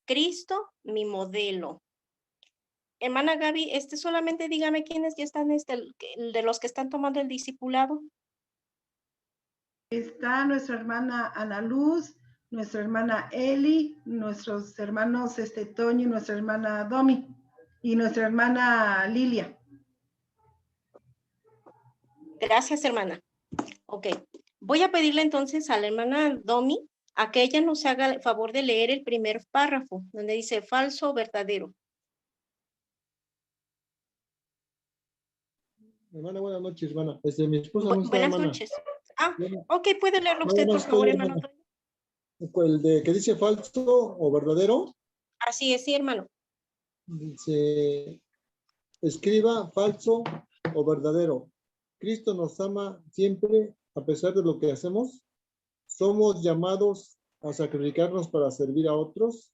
Cristo, mi modelo. Hermana Gaby, solamente dígame quiénes ya están, de los que están tomando el discipulado. Está nuestra hermana Ana Luz, nuestra hermana Eli, nuestros hermanos Toño y nuestra hermana Domi y nuestra hermana Lilia. Gracias, hermana. Ok. Voy a pedirle entonces a la hermana Domi a que ella nos haga el favor de leer el primer párrafo, donde dice falso o verdadero. Hermana, buenas noches, hermana. Mi esposa no está, buenas hermana. noches. Ah, Bueno, ok, puede leerlo usted, por favor, hermano. El de que dice falso o verdadero, Así es, sí, hermano. dice, escriba falso o verdadero. Cristo nos ama siempre a pesar de lo que hacemos. Somos llamados a sacrificarnos para servir a otros.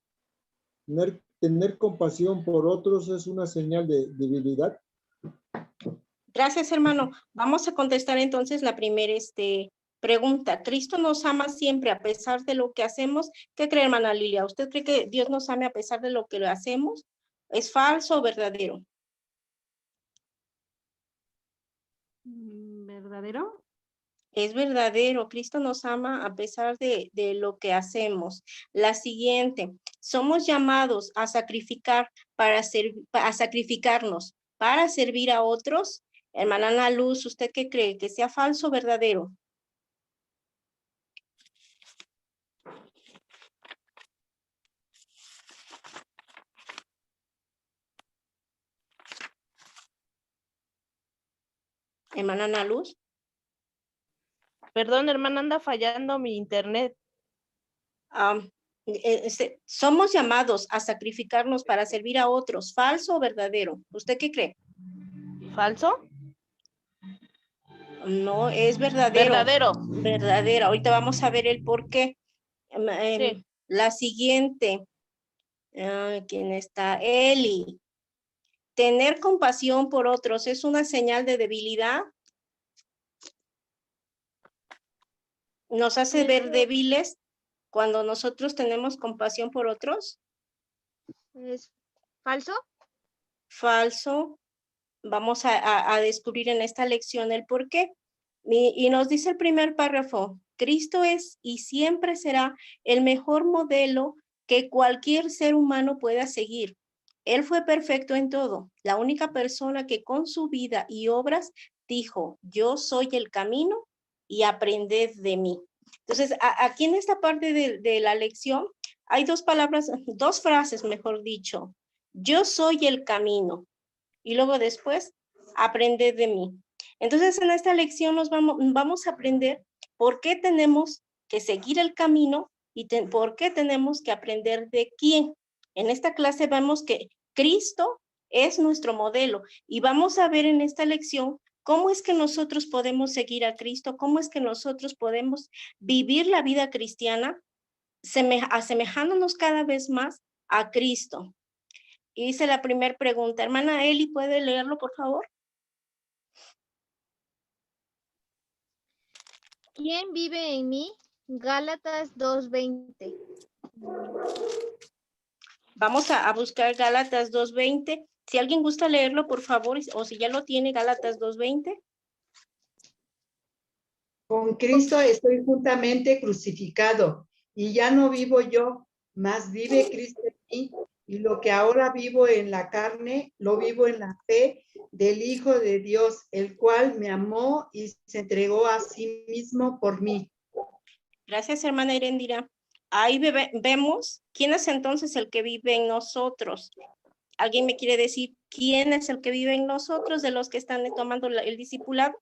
Tener compasión por otros es una señal de debilidad. Gracias, hermano. Vamos a contestar entonces la primera pregunta. ¿Cristo nos ama siempre a pesar de lo que hacemos? ¿Qué cree, hermana Lilia? ¿Usted cree que Dios nos ame a pesar de lo que lo hacemos? ¿Es falso o verdadero? ¿Verdadero? Es verdadero. Cristo nos ama a pesar de lo que hacemos. La siguiente. Somos llamados a sacrificarnos para servir a otros. Hermana Ana Luz, ¿usted qué cree? ¿Que sea falso o verdadero? Hermana Ana Luz. Perdón, hermana, anda fallando mi internet. Somos llamados a sacrificarnos para servir a otros. ¿Falso o verdadero? ¿Usted qué cree? ¿Falso? No, es verdadero. Verdadero. Verdadero. Ahorita vamos a ver el por qué. Sí. La siguiente. ¿Quién está? Eli. ¿Tener compasión por otros es una señal de debilidad? ¿Nos hace ver débiles cuando nosotros tenemos compasión por otros? ¿Es falso? Falso. Vamos a descubrir en esta lección el por qué. Y nos dice el primer párrafo, Cristo es y siempre será el mejor modelo que cualquier ser humano pueda seguir. Él fue perfecto en todo, la única persona que con su vida y obras dijo, yo soy el camino y aprended de mí. Entonces, aquí en esta parte de la lección hay dos frases, mejor dicho. Yo soy el camino. Y luego después, aprended de mí. Entonces, en esta lección vamos a aprender por qué tenemos que seguir el camino y por qué tenemos que aprender de quién. En esta clase vemos que Cristo es nuestro modelo y vamos a ver en esta lección cómo es que nosotros podemos seguir a Cristo, cómo es que nosotros podemos vivir la vida cristiana asemejándonos cada vez más a Cristo. Hice la primera pregunta. Hermana Eli, ¿puede leerlo, por favor? ¿Quién vive en mí? Gálatas 2:20. Vamos a buscar Gálatas 2:20. Si alguien gusta leerlo, por favor, o si ya lo tiene, Gálatas 2:20. Con Cristo estoy juntamente crucificado, y ya no vivo yo, mas vive Cristo en mí, y lo que ahora vivo en la carne, lo vivo en la fe del Hijo de Dios, el cual me amó y se entregó a sí mismo por mí. Gracias, hermana Irendira. Ahí vemos quién es entonces el que vive en nosotros. ¿Alguien me quiere decir quién es el que vive en nosotros de los que están tomando el discipulado?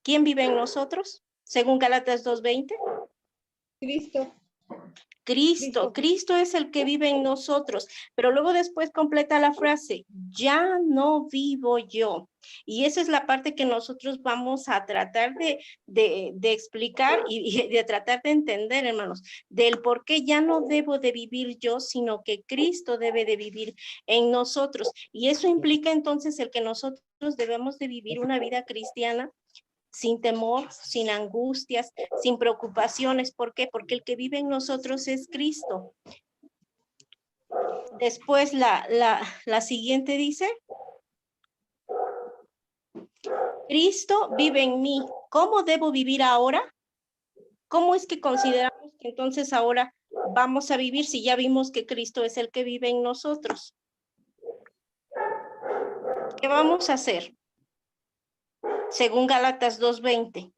¿Quién vive en nosotros? Según Gálatas 2:20. Cristo. Cristo es el que vive en nosotros, pero luego después completa la frase, ya no vivo yo. Y esa es la parte que nosotros vamos a tratar de explicar y de tratar de entender, hermanos, del por qué ya no debo de vivir yo, sino que Cristo debe de vivir en nosotros. Y eso implica entonces el que nosotros debemos de vivir una vida cristiana sin temor, sin angustias, sin preocupaciones. ¿Por qué? Porque el que vive en nosotros es Cristo. Después la siguiente dice, Cristo vive en mí. ¿Cómo debo vivir ahora? ¿Cómo es que consideramos que entonces ahora vamos a vivir si ya vimos que Cristo es el que vive en nosotros? ¿Qué vamos a hacer? Según Gálatas 2:20.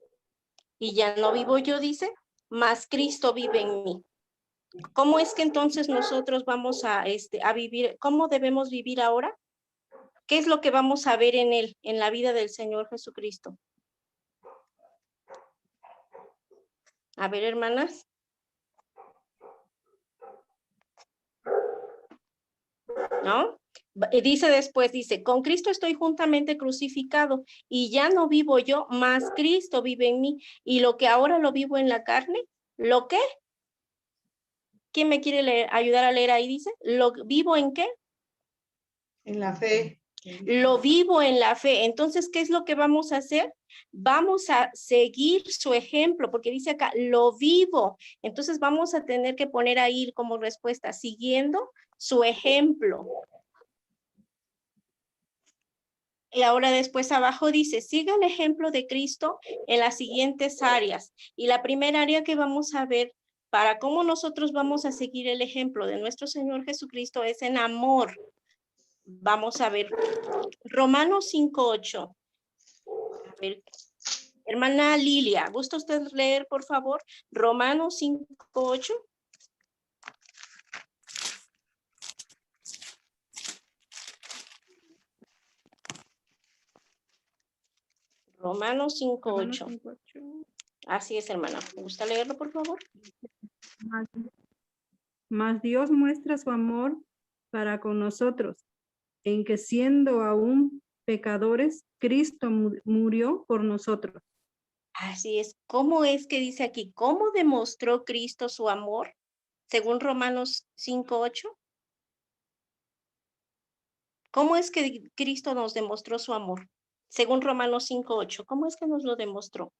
Y ya no vivo yo, dice, mas Cristo vive en mí. ¿Cómo es que entonces nosotros vamos a vivir? ¿Cómo debemos vivir ahora? ¿Qué es lo que vamos a ver en él, en la vida del Señor Jesucristo? A ver, hermanas. ¿No? Dice después, dice, con Cristo estoy juntamente crucificado y ya no vivo yo, mas Cristo vive en mí. Y lo que ahora lo vivo en la carne, ¿lo qué? ¿Quién me quiere ayudar a leer ahí? Dice, ¿lo vivo en qué? En la fe. Lo vivo en la fe. Entonces, ¿qué es lo que vamos a hacer? Vamos a seguir su ejemplo, porque dice acá, lo vivo. Entonces, vamos a tener que poner ahí como respuesta, siguiendo su ejemplo. Y ahora después abajo dice, siga el ejemplo de Cristo en las siguientes áreas. Y la primera área que vamos a ver para cómo nosotros vamos a seguir el ejemplo de nuestro Señor Jesucristo es en amor. Vamos a ver Romanos 5:8. A ver, hermana Lilia, ¿gusta usted leer, por favor? Romanos 5:8. Romanos 5:8. Así es, hermana. ¿Me gusta leerlo, por favor? Mas Dios muestra su amor para con nosotros, en que siendo aún pecadores, Cristo murió por nosotros. Así es. ¿Cómo es que dice aquí? ¿Cómo demostró Cristo su amor? Según Romanos 5:8. ¿Cómo es que Cristo nos demostró su amor? Según Romanos 5:8. ¿Cómo es que nos lo demostró?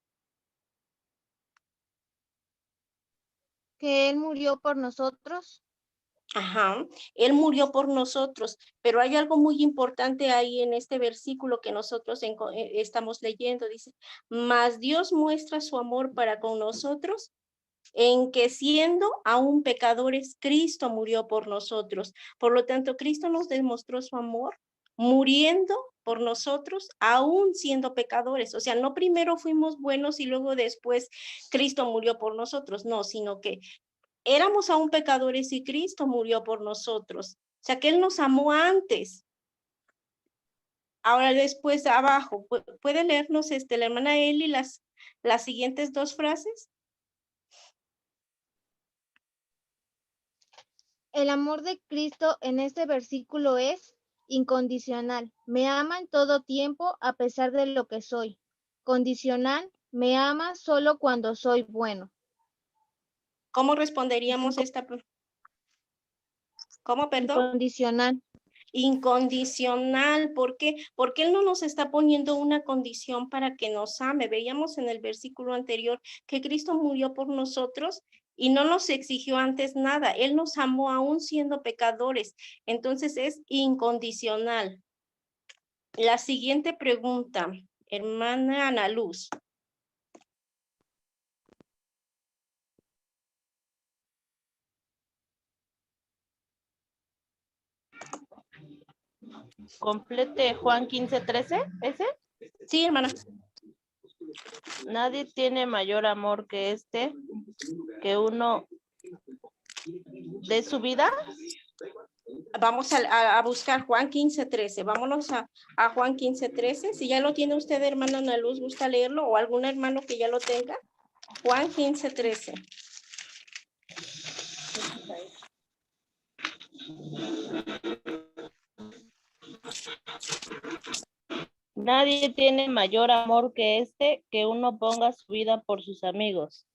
Que Él murió por nosotros. Ajá, Él murió por nosotros, pero hay algo muy importante ahí en este versículo que nosotros estamos leyendo, dice, mas Dios muestra su amor para con nosotros en que siendo aún pecadores, Cristo murió por nosotros. Por lo tanto, Cristo nos demostró su amor muriendo por nosotros, aún siendo pecadores. O sea, no primero fuimos buenos y luego después Cristo murió por nosotros, no, sino que éramos aún pecadores y Cristo murió por nosotros. O sea, que Él nos amó antes. Ahora después abajo, ¿puede leernos la hermana Eli las siguientes dos frases? El amor de Cristo en este versículo es incondicional. Me ama en todo tiempo a pesar de lo que soy. Condicional, me ama solo cuando soy bueno. ¿Cómo responderíamos esta? ¿Cómo, perdón? Incondicional. Incondicional. ¿Por qué? Porque Él no nos está poniendo una condición para que nos ame. Veíamos en el versículo anterior que Cristo murió por nosotros y no nos exigió antes nada. Él nos amó aún siendo pecadores. Entonces es incondicional. La siguiente pregunta, hermana Ana Luz. Complete Juan 15:13, ¿ese? Sí, hermana. Nadie tiene mayor amor que este, que uno de su vida. Vamos a buscar Juan 15:13. Vámonos a Juan 15:13. Si ya lo tiene usted, hermana Ana Luz, ¿gusta leerlo? O algún hermano que ya lo tenga. Juan 15:13. Nadie tiene mayor amor que este, que uno ponga su vida por sus amigos.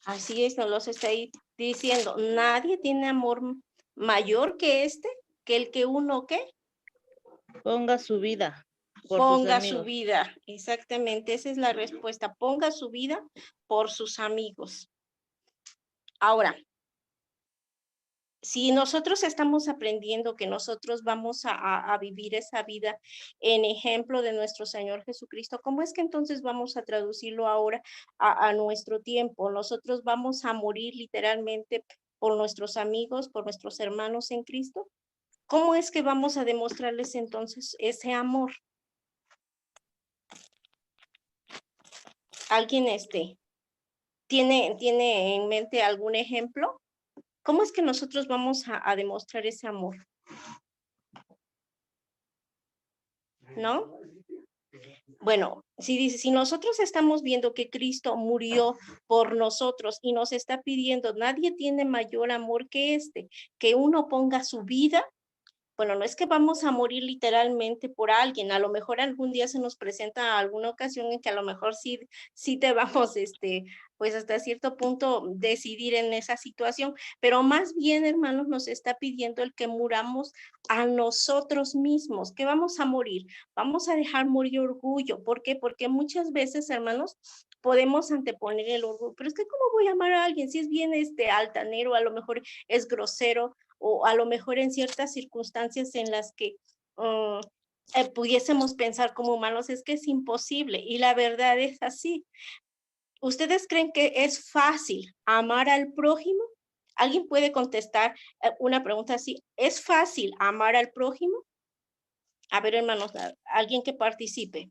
Así es, nos los está ahí diciendo. Nadie tiene amor mayor que este, que el que uno, ¿qué? Ponga su vida. por sus Ponga su amigos. vida, exactamente, esa es la respuesta. Ponga su vida por sus amigos. Ahora, si nosotros estamos aprendiendo que nosotros vamos a vivir esa vida en ejemplo de nuestro Señor Jesucristo, ¿cómo es que entonces vamos a traducirlo ahora a nuestro tiempo? Nosotros vamos a morir literalmente por nuestros amigos, por nuestros hermanos en Cristo. ¿Cómo es que vamos a demostrarles entonces ese amor? ¿Alguien tiene en mente algún ejemplo? ¿Cómo es que nosotros vamos a demostrar ese amor? ¿No? Bueno, si nosotros estamos viendo que Cristo murió por nosotros y nos está pidiendo, nadie tiene mayor amor que que uno ponga su vida. Bueno, no es que vamos a morir literalmente por alguien, a lo mejor algún día se nos presenta alguna ocasión en que a lo mejor sí te vamos, pues hasta cierto punto decidir en esa situación, pero más bien, hermanos, nos está pidiendo el que muramos a nosotros mismos, que vamos a morir, vamos a dejar morir orgullo. ¿Por qué? Porque muchas veces, hermanos, podemos anteponer el orgullo, pero es que ¿cómo voy a amar a alguien si es bien altanero, a lo mejor es grosero, o a lo mejor en ciertas circunstancias en las que pudiésemos pensar como humanos, es que es imposible, y la verdad es así. ¿Ustedes creen que es fácil amar al prójimo? ¿Alguien puede contestar una pregunta así? ¿Es fácil amar al prójimo? A ver, hermanos, alguien que participe.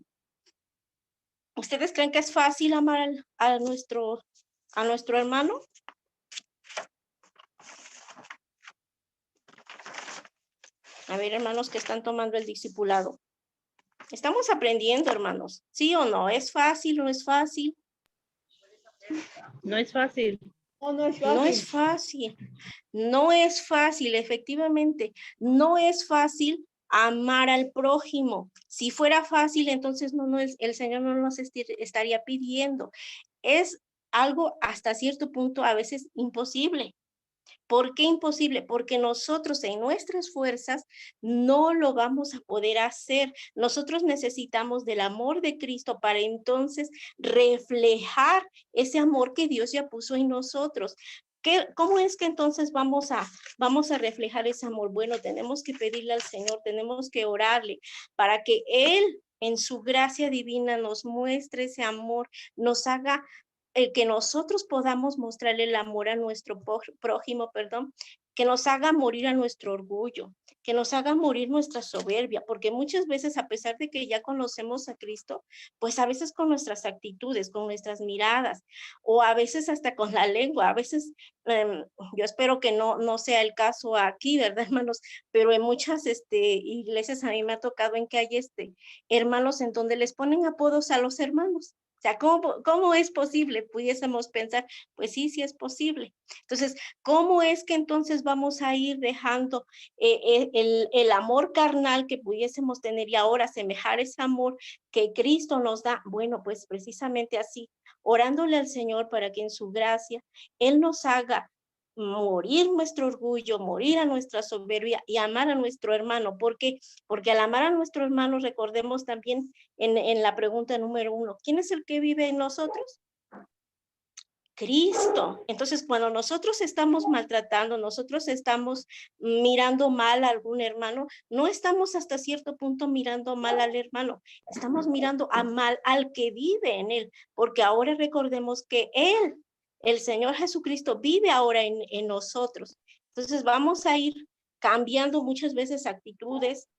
¿Ustedes creen que es fácil amar a nuestro hermano? A ver, hermanos que están tomando el discipulado. Estamos aprendiendo, hermanos. ¿Sí o no? ¿Es fácil o no es fácil? No es fácil. No es No es fácil. No es fácil, efectivamente. No es fácil amar al prójimo. Si fuera fácil, entonces el Señor no nos estaría pidiendo. Es algo hasta cierto punto a veces imposible. ¿Por qué imposible? Porque nosotros en nuestras fuerzas no lo vamos a poder hacer. Nosotros necesitamos del amor de Cristo para entonces reflejar ese amor que Dios ya puso en nosotros. ¿Cómo es que entonces vamos a reflejar ese amor? Bueno, tenemos que pedirle al Señor, tenemos que orarle para que Él en su gracia divina nos muestre ese amor, nos haga el que nosotros podamos mostrarle el amor a nuestro prójimo, que nos haga morir a nuestro orgullo, que nos haga morir nuestra soberbia, porque muchas veces, a pesar de que ya conocemos a Cristo, pues a veces con nuestras actitudes, con nuestras miradas, o a veces hasta con la lengua, a veces, yo espero que no sea el caso aquí, ¿verdad, hermanos? Pero en muchas iglesias a mí me ha tocado en que hay hermanos en donde les ponen apodos a los hermanos. O sea, ¿cómo es posible? Pudiésemos pensar, pues sí es posible. Entonces, ¿cómo es que entonces vamos a ir dejando el amor carnal que pudiésemos tener y ahora asemejar ese amor que Cristo nos da? Bueno, pues precisamente así, orándole al Señor para que en su gracia Él nos haga morir nuestro orgullo, morir a nuestra soberbia y amar a nuestro hermano. ¿Por qué? Porque al amar a nuestro hermano, recordemos también en la pregunta número 1, ¿quién es el que vive en nosotros? Cristo. Entonces, cuando nosotros estamos maltratando, nosotros estamos mirando mal a algún hermano, no estamos hasta cierto punto mirando mal al hermano, estamos mirando a mal al que vive en él, porque ahora recordemos que él, el Señor Jesucristo, vive ahora en nosotros. Entonces, vamos a ir cambiando muchas veces actitudes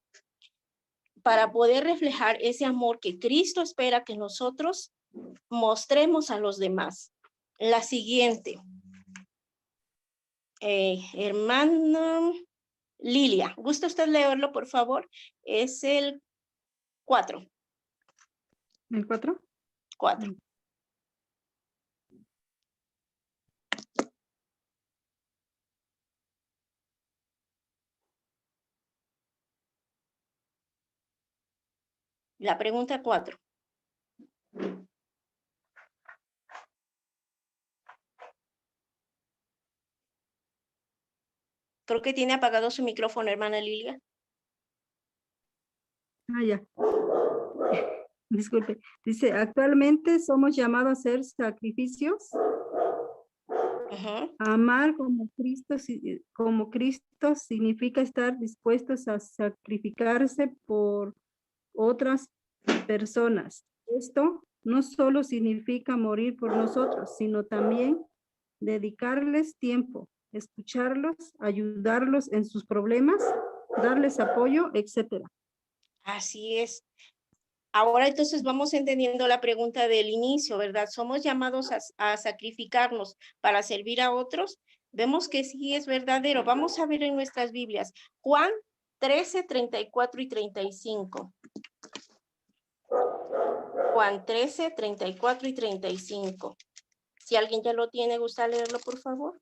para poder reflejar ese amor que Cristo espera que nosotros mostremos a los demás. La siguiente. Hermana Lilia, ¿gusta usted leerlo, por favor? Es el 4. ¿El 4? 4. La pregunta 4. Creo que tiene apagado su micrófono, hermana Lilia. Ah, ya. disculpe, dice, actualmente somos llamados a hacer sacrificios, Ujú. amar como Cristo significa estar dispuestos a sacrificarse por otras personas. Esto no solo significa morir por nosotros, sino también dedicarles tiempo, escucharlos, ayudarlos en sus problemas, darles apoyo, etcétera. Así es. Ahora entonces vamos entendiendo la pregunta del inicio, ¿verdad? ¿Somos llamados a sacrificarnos para servir a otros? Vemos que sí es verdadero. Vamos a ver en nuestras Biblias. Juan 13, 34 y 35. Juan 13, 34 y 35. Si alguien ya lo tiene, ¿gusta leerlo, por favor?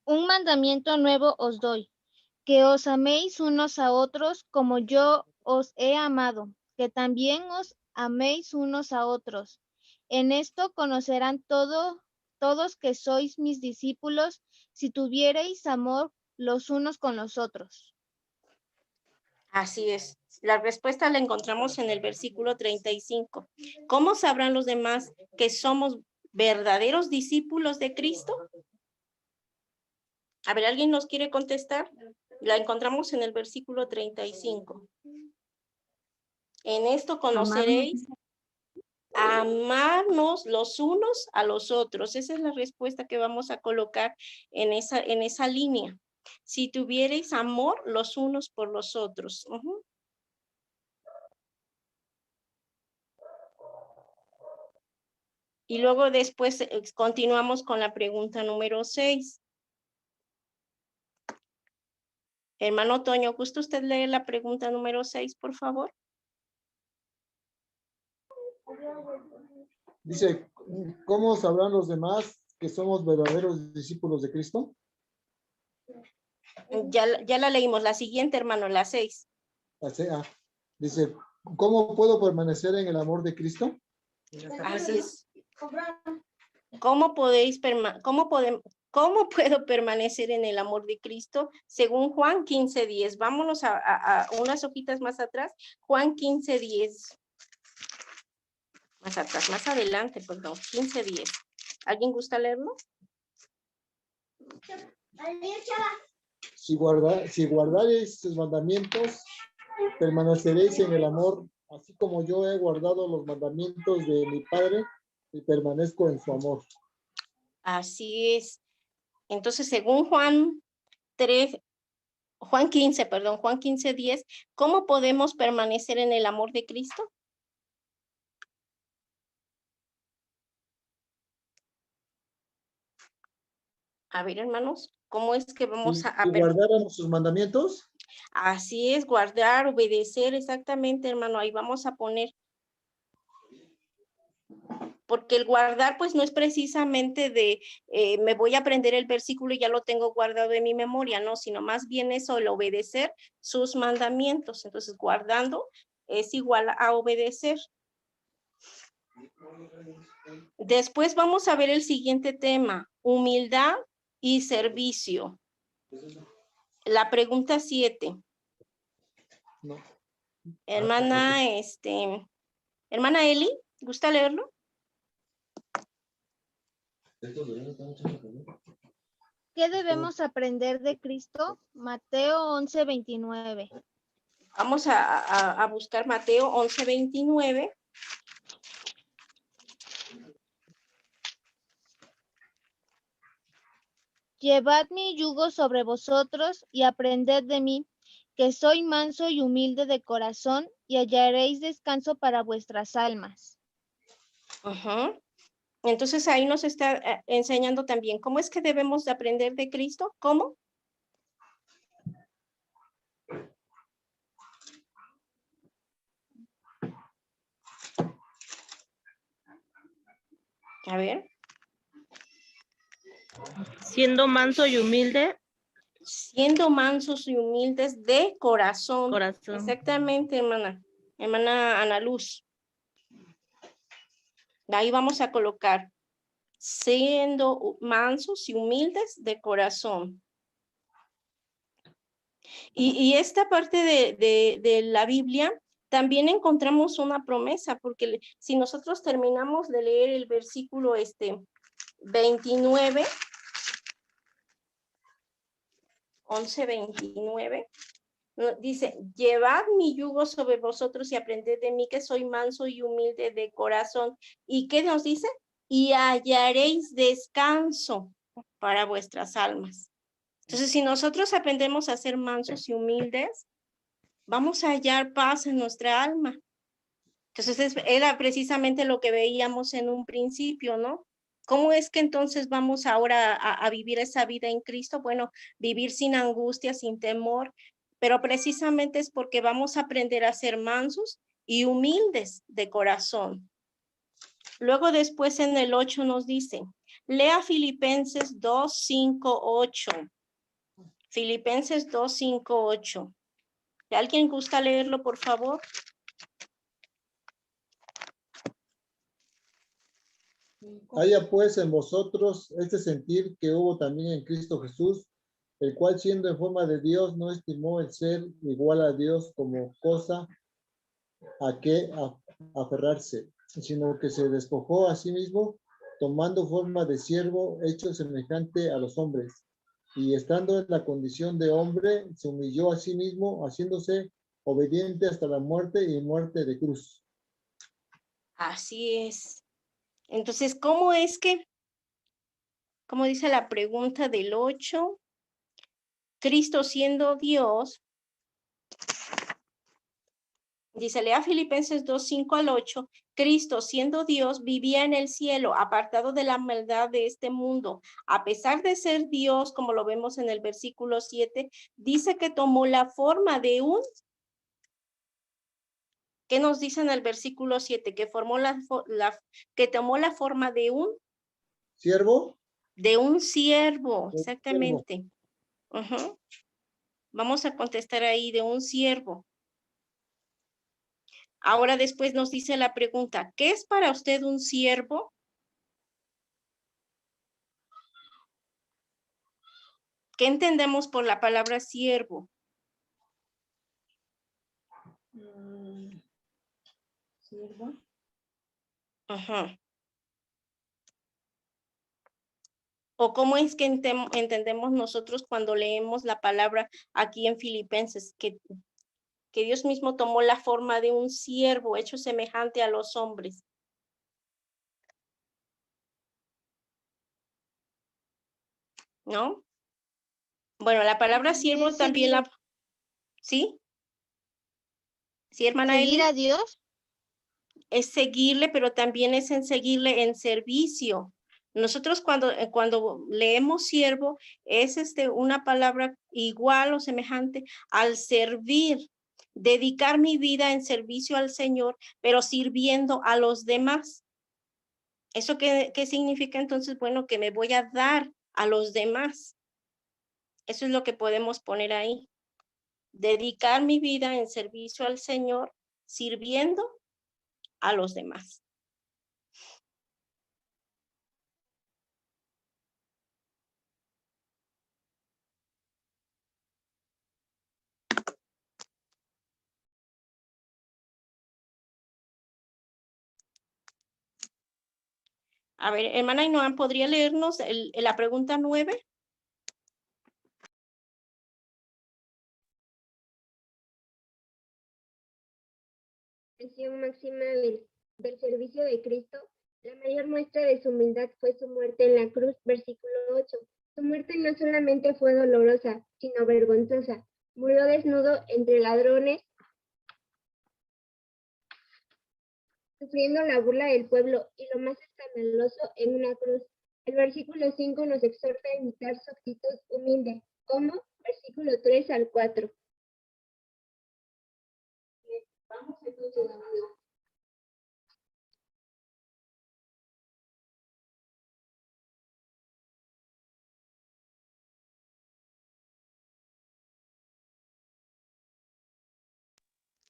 Un mandamiento nuevo os doy, que os améis unos a otros como yo os he amado, que también os améis unos a otros. En esto conocerán todos que sois mis discípulos, si tuviereis amor los unos con los otros. Así es. La respuesta la encontramos en el versículo 35. ¿Cómo sabrán los demás que somos verdaderos discípulos de Cristo? A ver, ¿alguien nos quiere contestar? La encontramos en el versículo 35. En esto conoceréis amarnos los unos a los otros. Esa es la respuesta que vamos a colocar en esa línea. Si tuvierais amor los unos por los otros. Ujú. Y luego después continuamos con la pregunta número 6. Hermano Toño, ¿gusta usted leer la pregunta número 6, por favor? Dice, ¿cómo sabrán los demás que somos verdaderos discípulos de Cristo? Ya la leímos. La siguiente, hermano, la 6. Dice, ¿cómo puedo permanecer en el amor de Cristo? Así es. ¿Cómo puedo permanecer en el amor de Cristo? Según Juan 15:10. Vámonos a unas hojitas más atrás. Juan 15:10. Más atrás, más adelante, perdón. 15:10. ¿Alguien gusta leerlo? Si guardaréis sus mandamientos, permaneceréis en el amor, así como yo he guardado los mandamientos de mi Padre y permanezco en su amor. Así es. Entonces, según Juan 15:10, ¿cómo podemos permanecer en el amor de Cristo? A ver, hermanos, ¿cómo es que vamos a Si guardáramos sus mandamientos. Así es, guardar, obedecer, exactamente, hermano, ahí vamos a poner. Porque el guardar, pues, no es precisamente de, me voy a aprender el versículo y ya lo tengo guardado en mi memoria, no, sino más bien eso, el obedecer sus mandamientos. Entonces, guardando es igual a obedecer. Después vamos a ver el siguiente tema, humildad y servicio. La pregunta 7. No. Hermana Eli, ¿gusta leerlo? ¿Qué debemos aprender de Cristo? Mateo 11:29. Vamos a buscar Mateo 11:29. Llevad mi yugo sobre vosotros y aprended de mí, que soy manso y humilde de corazón, y hallaréis descanso para vuestras almas. Uh-huh. Entonces ahí nos está enseñando también cómo es que debemos de aprender de Cristo. ¿Cómo? A ver. Siendo manso y humilde. Siendo mansos y humildes de corazón. Corazón. Exactamente, hermana. Hermana Ana Luz. De ahí vamos a colocar. siendo mansos y humildes de corazón. Y esta parte de la Biblia, también encontramos una promesa, porque si nosotros terminamos de leer el versículo 29, 11:29, dice, llevad mi yugo sobre vosotros y aprended de mí que soy manso y humilde de corazón. ¿Y qué nos dice? Y hallaréis descanso para vuestras almas. Entonces, si nosotros aprendemos a ser mansos y humildes, vamos a hallar paz en nuestra alma. Entonces, era precisamente lo que veíamos en un principio, ¿no? ¿Cómo es que entonces vamos ahora a vivir esa vida en Cristo? Bueno, vivir sin angustia, sin temor, pero precisamente es porque vamos a aprender a ser mansos y humildes de corazón. Luego después en el 8 nos dice, lea Filipenses 2, 5, 8. Filipenses 2, 5, 8. ¿Alguien gusta leerlo, por favor? Haya pues en vosotros este sentir que hubo también en Cristo Jesús, el cual siendo en forma de Dios no estimó el ser igual a Dios como cosa a que aferrarse, sino que se despojó a sí mismo, tomando forma de siervo, hecho semejante a los hombres, y estando en la condición de hombre, se humilló a sí mismo, haciéndose obediente hasta la muerte y muerte de cruz. Así es. Entonces, ¿cómo es que, como dice la pregunta del 8, Cristo siendo Dios, dice, lea Filipenses 2, 5 al 8, Cristo siendo Dios vivía en el cielo, apartado de la maldad de este mundo. A pesar de ser Dios, como lo vemos en el versículo 7, dice que tomó la forma de un, ¿qué nos dice en el versículo 7? Que que tomó la forma de un ¿Siervo? De un siervo, De un exactamente. Vamos a contestar ahí, de un siervo. Ahora después nos dice la pregunta, ¿qué es para usted un siervo? ¿Qué entendemos por la palabra siervo? Siervo. ¿O cómo es que entendemos nosotros cuando leemos la palabra aquí en Filipenses? Que Dios mismo tomó la forma de un siervo hecho semejante a los hombres. ¿No? Bueno, la palabra siervo también la... ¿Sí? ¿Sí, hermana Eli? ¿Seguir a Dios? Es seguirle, pero también es en seguirle en servicio. Nosotros cuando leemos siervo, es una palabra igual o semejante al servir, dedicar mi vida en servicio al Señor, pero sirviendo a los demás. ¿Eso qué significa entonces? Bueno, que me voy a dar a los demás. Eso es lo que podemos poner ahí. Dedicar mi vida en servicio al Señor, sirviendo a los demás. A ver, hermana Inoan, ¿podría leernos la pregunta 9? Máxima del servicio de Cristo, la mayor muestra de su humildad fue su muerte en la cruz, versículo 8. Su muerte no solamente fue dolorosa, sino vergonzosa. Murió desnudo entre ladrones, sufriendo la burla del pueblo y lo más escandaloso, en una cruz. El versículo 5 nos exhorta a imitar su actitud humilde, como versículo 3 al 4. Vamos entonces a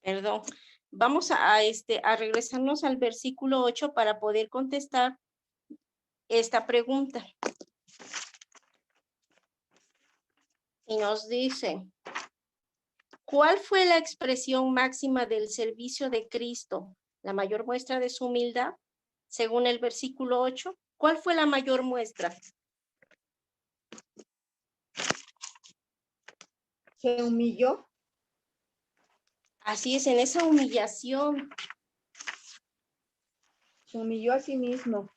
Perdón. Vamos a regresarnos al versículo 8 para poder contestar esta pregunta. Y nos dice, ¿cuál fue la expresión máxima del servicio de Cristo? La mayor muestra de su humildad, según el versículo 8. ¿Cuál fue la mayor muestra? Se humilló. Así es, en esa humillación. Se humilló a sí mismo.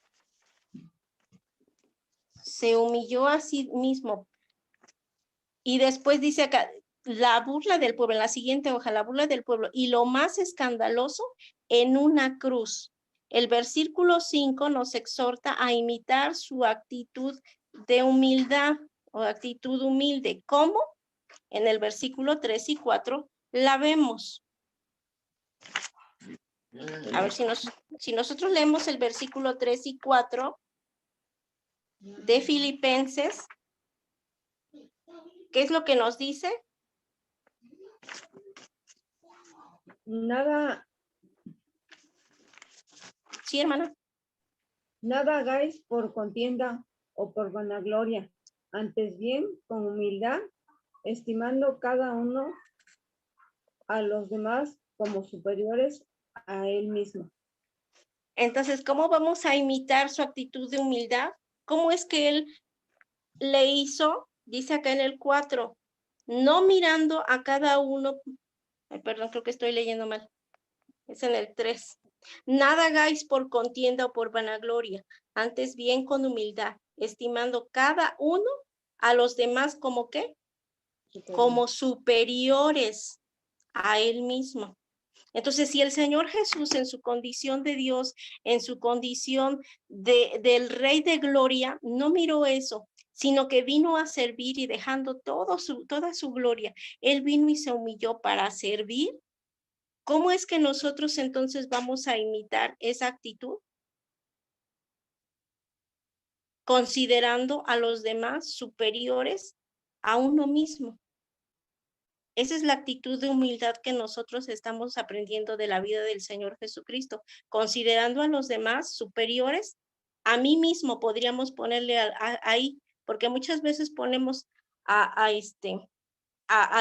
Se humilló a sí mismo. Y después dice acá, la burla del pueblo, en la siguiente hoja, la burla del pueblo, y lo más escandaloso, en una cruz. El versículo 5 nos exhorta a imitar su actitud de humildad o actitud humilde. ¿Cómo? En el versículo 3 y 4 la vemos. A ver si nosotros leemos el versículo 3 y 4 de Filipenses, ¿qué es lo que nos dice? Nada, Sí, hermana. nada hagáis por contienda o por vanagloria, antes bien con humildad, estimando cada uno a los demás como superiores a él mismo. Entonces, ¿cómo vamos a imitar su actitud de humildad? ¿Cómo es que él le hizo? Dice acá en el 4, no mirando a cada uno, perdón, creo que estoy leyendo mal, es en el 3. Nada hagáis por contienda o por vanagloria, antes bien con humildad, estimando cada uno a los demás como ¿qué? Como superiores a él mismo. Entonces, si el Señor Jesús en su condición de Dios, en su condición del Rey de Gloria, no miró eso, sino que vino a servir y dejando toda su gloria, Él vino y se humilló para servir. ¿Cómo es que nosotros entonces vamos a imitar esa actitud? Considerando a los demás superiores a uno mismo. Esa es la actitud de humildad que nosotros estamos aprendiendo de la vida del Señor Jesucristo, considerando a los demás superiores. A mí mismo podríamos ponerle ahí, porque muchas veces ponemos a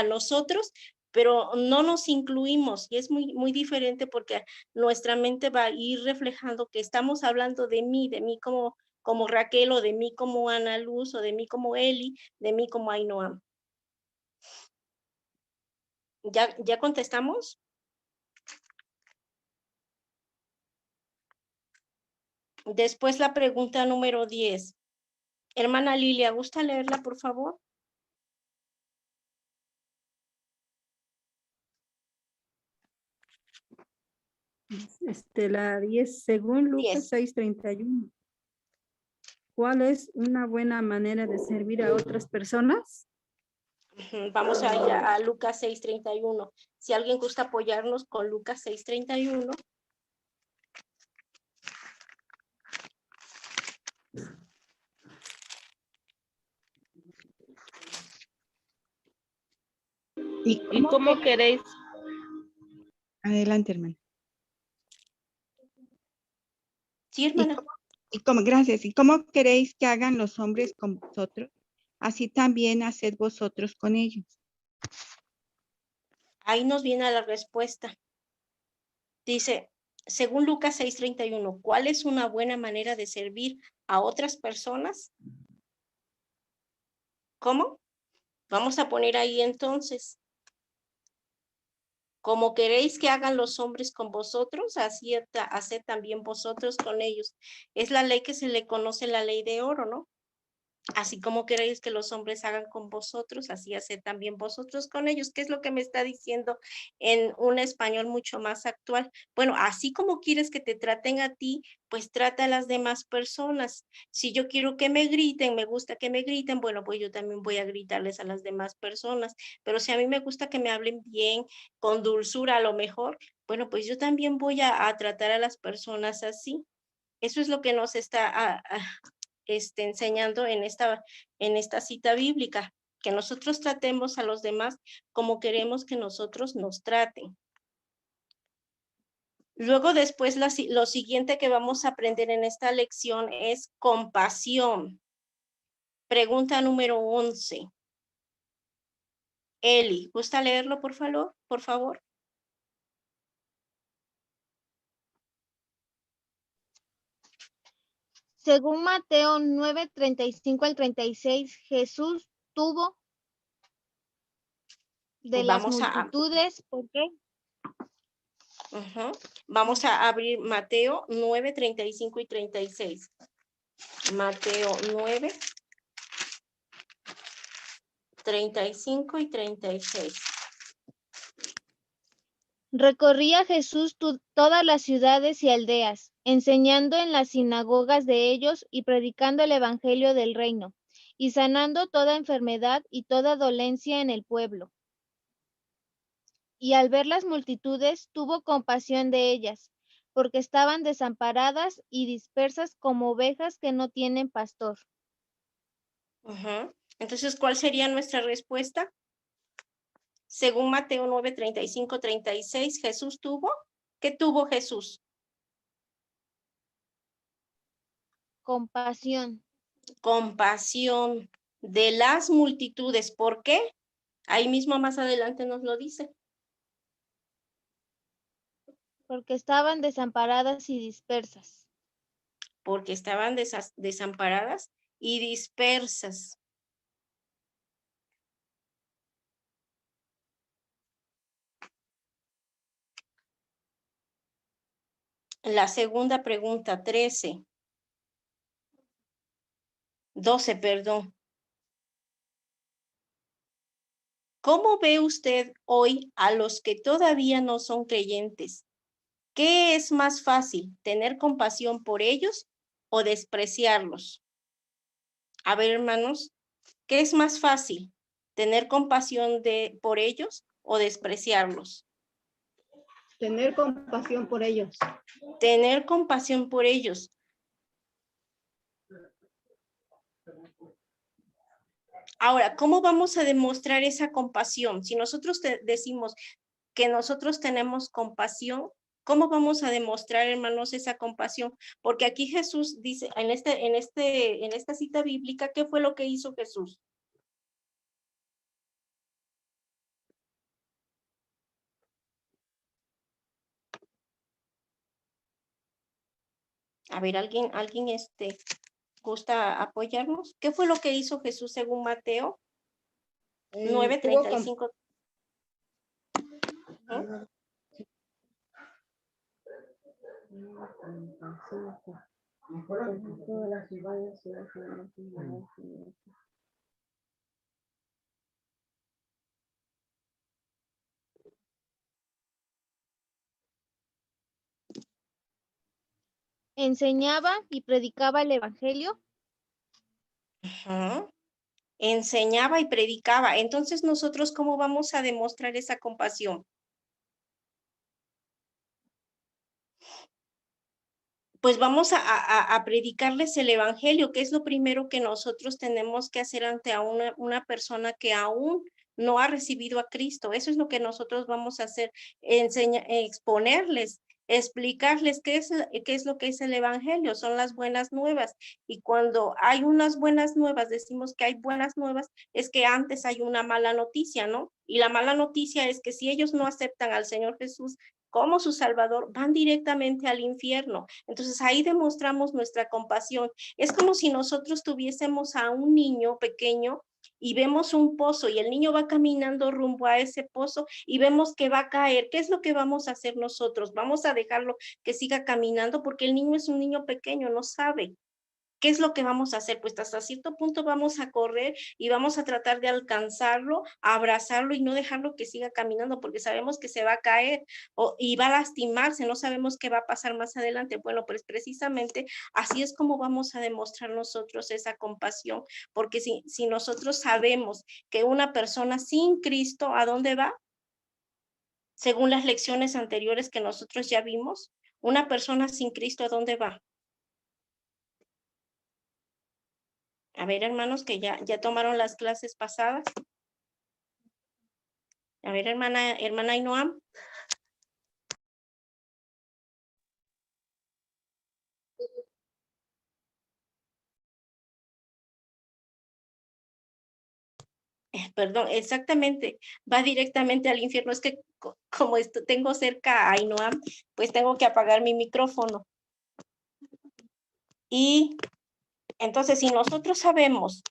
nosotros, pero no nos incluimos y es muy diferente porque nuestra mente va a ir reflejando que estamos hablando de mí como Raquel, o de mí como Ana Luz, o de mí como Eli, de mí como Ainhoa. ¿Ya contestamos? Después la pregunta número 10. Hermana Lilia, ¿gusta leerla, por favor? La 10, según Lucas 10. 6:31. ¿Cuál es una buena manera de servir a otras personas? Vamos a ir a Lucas 6:31. Si alguien gusta apoyarnos con Lucas 6:31. ¿Y cómo queréis? Adelante, hermana. Sí, hermana. Gracias. ¿Y cómo queréis que hagan los hombres con vosotros? Así también haced vosotros con ellos. Ahí nos viene la respuesta. Dice, según Lucas 6:31, ¿cuál es una buena manera de servir a otras personas? ¿Cómo? Vamos a poner ahí entonces. Como queréis que hagan los hombres con vosotros, así haced también vosotros con ellos. Es la ley que se le conoce la ley de oro, ¿no? Así como queréis que los hombres hagan con vosotros, así haced también vosotros con ellos. ¿Qué es lo que me está diciendo en un español mucho más actual? Bueno, así como quieres que te traten a ti, pues trata a las demás personas. Si yo quiero que me griten, me gusta que me griten, bueno, pues yo también voy a gritarles a las demás personas. Pero si a mí me gusta que me hablen bien, con dulzura a lo mejor, bueno, pues yo también voy a tratar a las personas así. Eso es lo que nos está enseñando en esta cita bíblica, que nosotros tratemos a los demás como queremos que nosotros nos traten. Luego después lo siguiente que vamos a aprender en esta lección es compasión. Pregunta número 11. Eli, ¿gusta leerlo por favor? Por favor. Según Mateo 9, 35 al 36, Jesús tuvo de las Vamos multitudes, ¿por qué? Vamos a abrir Mateo 9, 35 y 36. Mateo 9, 35 y 36. Recorría Jesús todas las ciudades y aldeas, enseñando en las sinagogas de ellos y predicando el evangelio del reino, y sanando toda enfermedad y toda dolencia en el pueblo. Y al ver las multitudes, tuvo compasión de ellas, porque estaban desamparadas y dispersas como ovejas que no tienen pastor. Entonces, ¿cuál sería nuestra respuesta? Según Mateo 9, 35, 36, Jesús tuvo. ¿Qué tuvo Jesús? Compasión. Compasión de las multitudes. ¿Por qué? Ahí mismo más adelante nos lo dice. Porque estaban desamparadas y dispersas. Porque estaban desamparadas y dispersas. La segunda pregunta, 12, perdón. ¿Cómo ve usted hoy a los que todavía no son creyentes? ¿Qué es más fácil, tener compasión por ellos o despreciarlos? A ver, hermanos, ¿qué es más fácil, tener compasión por ellos o despreciarlos? Tener compasión por ellos. Tener compasión por ellos. Ahora, ¿cómo vamos a demostrar esa compasión? Si nosotros decimos que nosotros tenemos compasión, ¿cómo vamos a demostrar, hermanos, esa compasión? Porque aquí Jesús dice, en esta cita bíblica, ¿qué fue lo que hizo Jesús? A ver, ¿alguien gusta apoyarnos? ¿Qué fue lo que hizo Jesús según Mateo 9:35? Enseñaba y predicaba el evangelio. Enseñaba y predicaba. Entonces, nosotros, ¿cómo vamos a demostrar esa compasión? Pues vamos a predicarles el evangelio, que es lo primero que nosotros tenemos que hacer ante una persona que aún no ha recibido a Cristo. Eso es lo que nosotros vamos a hacer, exponerles, explicarles qué es lo que es el evangelio, son las buenas nuevas. Y cuando hay unas buenas nuevas, decimos que hay buenas nuevas, es que antes hay una mala noticia, ¿no? Y la mala noticia es que si ellos no aceptan al Señor Jesús como su Salvador, van directamente al infierno. Entonces ahí demostramos nuestra compasión. Es como si nosotros tuviésemos a un niño pequeño y vemos un pozo y el niño va caminando rumbo a ese pozo y vemos que va a caer. ¿Qué es lo que vamos a hacer nosotros? Vamos a dejarlo que siga caminando porque el niño es un niño pequeño, no sabe. ¿Qué es lo que vamos a hacer? Pues hasta cierto punto vamos a correr y vamos a tratar de alcanzarlo, abrazarlo y no dejarlo que siga caminando porque sabemos que se va a caer y va a lastimarse, no sabemos qué va a pasar más adelante. Bueno, pues precisamente así es como vamos a demostrar nosotros esa compasión, porque si nosotros sabemos que una persona sin Cristo, ¿a dónde va? Según las lecciones anteriores que nosotros ya vimos, una persona sin Cristo, ¿a dónde va? A ver, hermanos, que ya tomaron las clases pasadas. A ver, hermana Ainoam. perdón, exactamente, va directamente al infierno. Es que como tengo cerca a Ainhoa, pues tengo que apagar mi micrófono. Y entonces, si nosotros sabemos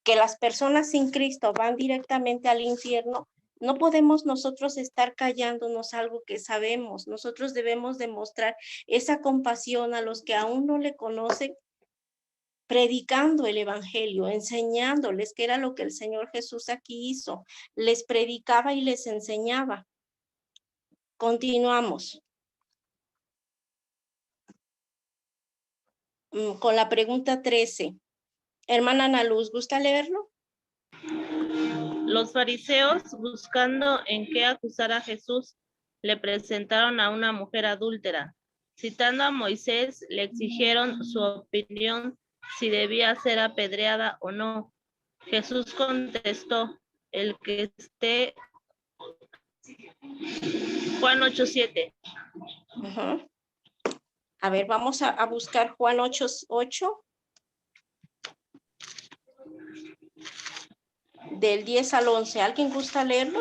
que las personas sin Cristo van directamente al infierno, no podemos nosotros estar callándonos algo que sabemos. Nosotros debemos demostrar esa compasión a los que aún no le conocen, predicando el evangelio, enseñándoles que era lo que el Señor Jesús aquí hizo. Les predicaba y les enseñaba. Continuamos. Con la pregunta 13. Hermana Ana Luz, ¿gusta leerlo? Los fariseos, buscando en qué acusar a Jesús, le presentaron a una mujer adúltera. Citando a Moisés, le exigieron su opinión si debía ser apedreada o no. Jesús contestó, el que esté... Juan 8:7. A ver, vamos a buscar Juan 8:8. Del 10 al 11. ¿Alguien gusta leerlo?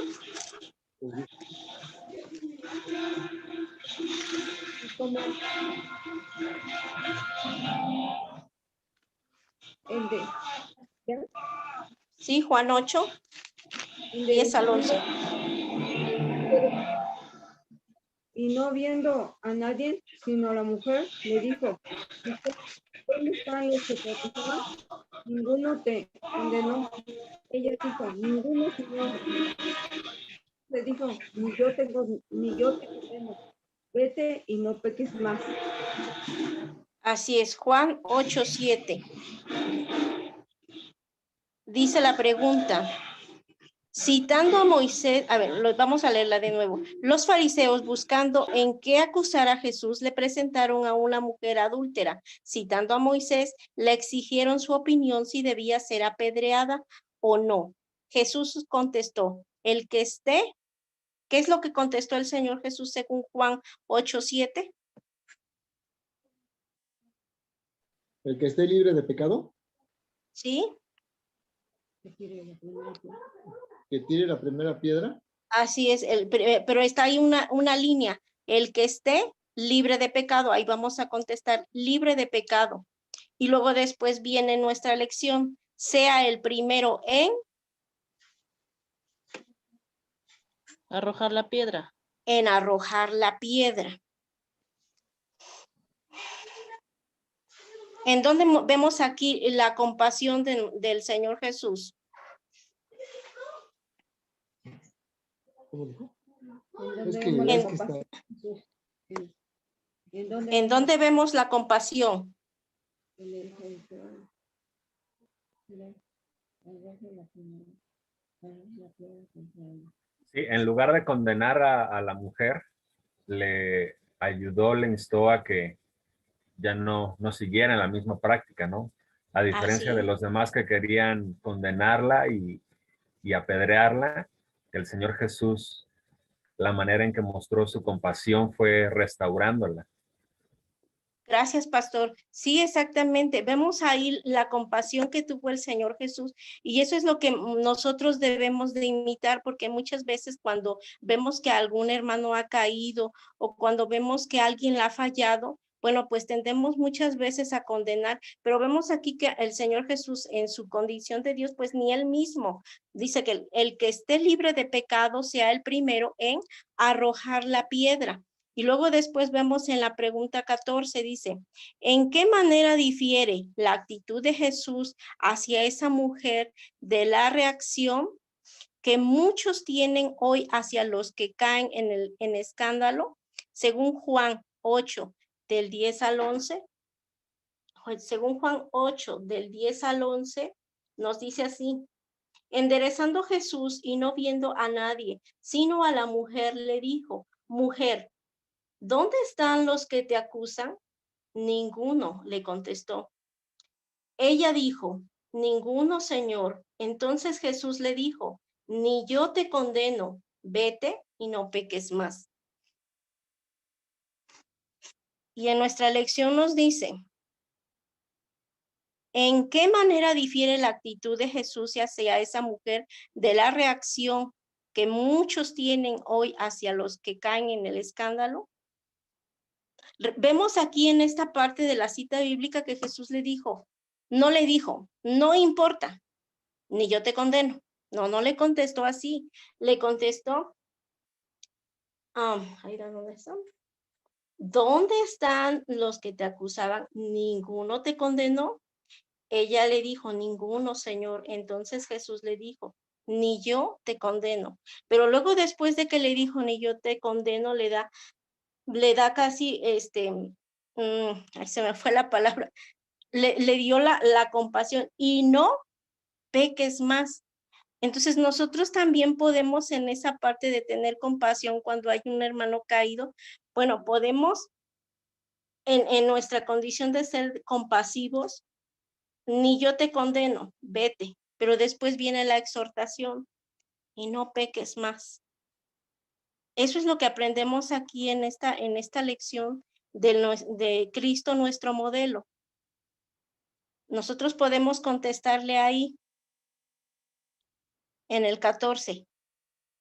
Sí, Juan 8, 10 al 11. Y no viendo a nadie, sino a la mujer, le dijo, ¿dónde están los que te acusaban? Ninguno te condenó. Ella dijo, ninguno, Señor. Le dijo, ni yo te condeno. Vete y no peques más. Así es, Juan 8:7. Dice la pregunta, citando a Moisés, a ver, vamos a leerla de nuevo. Los fariseos, buscando en qué acusar a Jesús, le presentaron a una mujer adúltera. Citando a Moisés, le exigieron su opinión si debía ser apedreada o no. Jesús contestó, el que esté, ¿qué es lo que contestó el Señor Jesús según Juan 8:7? ¿El que esté libre de pecado? Sí. Que tire la primera piedra. Así es, pero está ahí una línea. El que esté libre de pecado, ahí vamos a contestar, libre de pecado. Y luego después viene nuestra lección, sea el primero en arrojar la piedra. En arrojar la piedra. ¿En dónde vemos aquí la compasión del Señor Jesús? ¿Cómo dijo? ¿En dónde vemos la compasión? Sí, en lugar de condenar a la mujer, le ayudó, le instó a que ya no siguieran la misma práctica, ¿no? A diferencia de los demás que querían condenarla y apedrearla, el Señor Jesús, la manera en que mostró su compasión fue restaurándola. Gracias, pastor. Sí, exactamente. Vemos ahí la compasión que tuvo el Señor Jesús y eso es lo que nosotros debemos de imitar, porque muchas veces cuando vemos que algún hermano ha caído o cuando vemos que alguien la ha fallado, bueno, pues tendemos muchas veces a condenar, pero vemos aquí que el Señor Jesús en su condición de Dios, pues ni él mismo dice que el que esté libre de pecado sea el primero en arrojar la piedra. Y luego después vemos en la pregunta 14, dice, ¿en qué manera difiere la actitud de Jesús hacia esa mujer de la reacción que muchos tienen hoy hacia los que caen en escándalo? Según Juan 8, del 10 al 11, según Juan 8, del 10 al 11, nos dice así, enderezando Jesús y no viendo a nadie, sino a la mujer, le dijo, mujer, ¿dónde están los que te acusan? Ninguno, le contestó. Ella dijo, ninguno, Señor. Entonces Jesús le dijo, ni yo te condeno, vete y no peques más. Y en nuestra lección nos dice, ¿En qué manera difiere la actitud de Jesús hacia esa mujer de la reacción que muchos tienen hoy hacia los que caen en el escándalo? Vemos aquí en esta parte de la cita bíblica que Jesús le dijo, no importa, ni yo te condeno. No le contestó así, le contestó, ¿dónde están? ¿Dónde están los que te acusaban? ¿Ninguno te condenó? Ella le dijo, ninguno, Señor. Entonces Jesús le dijo, ni yo te condeno. Pero luego después de que le dijo, ni yo te condeno, le da casi, se me fue la palabra, le dio la compasión y no peques más. Entonces nosotros también podemos en esa parte de tener compasión cuando hay un hermano caído, bueno, podemos en nuestra condición de ser compasivos, ni yo te condeno, vete, pero después viene la exhortación y no peques más. Eso es lo que aprendemos aquí en esta lección de Cristo, nuestro modelo. Nosotros podemos contestarle ahí en el 14.